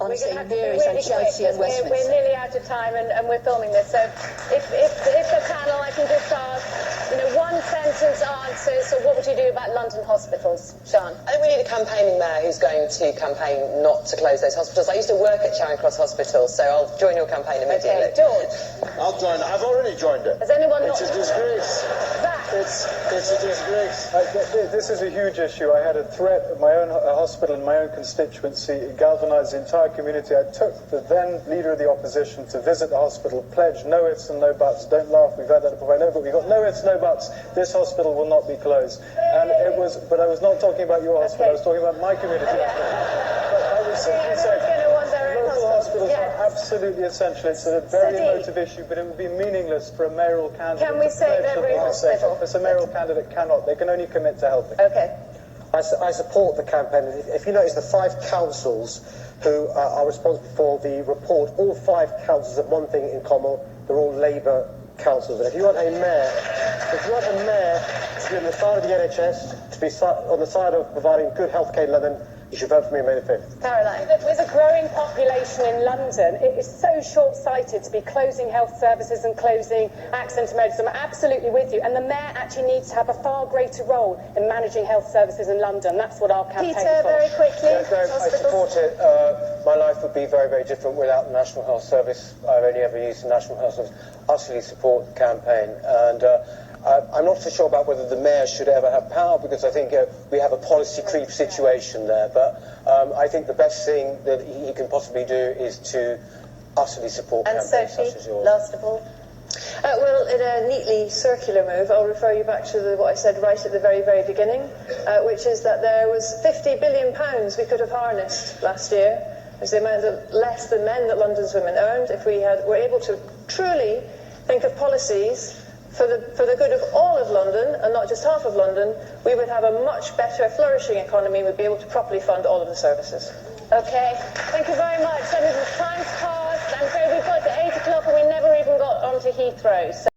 honestly, Mary's and Chelsea and Westminster. We're nearly out of time and we're filming this, so if the panel, I can just ask, one sentence answers, so what would you do about London hospitals? Sean? I think we need a campaigning mayor who's going to campaign not to close those hospitals. I used to work at Charing Cross Hospital, so I'll join your campaign immediately. Okay, George? I'll join it. I've already joined it. Has anyone It's a disgrace. It's a disgrace. This is a huge issue. I had a threat at my own hospital in my own constituency. It galvanised the entire community. I took the then leader of the opposition to visit the hospital, pledged no ifs and no buts. Don't laugh, we've had that before. I know, but we've got no ifs, no buts. This hospital will not be closed. And it was, but I was not talking about your hospital. I was talking about my community. But I was simply saying, local hospitals are absolutely essential. It's a very emotive issue, but it would be meaningless for a mayoral candidate. Can we say that every hospital? If a mayoral candidate cannot, they can only commit to helping. Okay. I support the campaign. If you notice, the 5 councils who are responsible for the report, all 5 councils have one thing in common: they're all Labour councils. And if you want a mayor to be on the side of the NHS, to be on the side of providing good healthcare in London, you should vote for me on May the 5th. Caroline? With a growing population in London, it is so short-sighted to be closing health services and closing accident emergencies. I'm absolutely with you. And the mayor actually needs to have a far greater role in managing health services in London. That's what our campaign Peter, for. very quickly. I support it. My life would be very, very different without the National Health Service. I've only ever used the National Health Service. Utterly support the campaign. And I'm not so sure about whether the mayor should ever have power, because I think we have a policy creep situation there. But I think the best thing that he can possibly do is to utterly support campaigns such as yours. Last of all. Well, in a neatly circular move, I'll refer you back to what I said right at the very, very beginning, which is that there was £50 billion we could have harnessed last year. It's the amount of less than men that London's women earned. If we were able to truly think of policies for the good of all of London and not just half of London, we would have a much better, flourishing economy. We'd be able to properly fund all of the services. Okay, thank you very much. I mean, the time's passed, and so we've got to 8 o'clock and we never even got onto Heathrow. So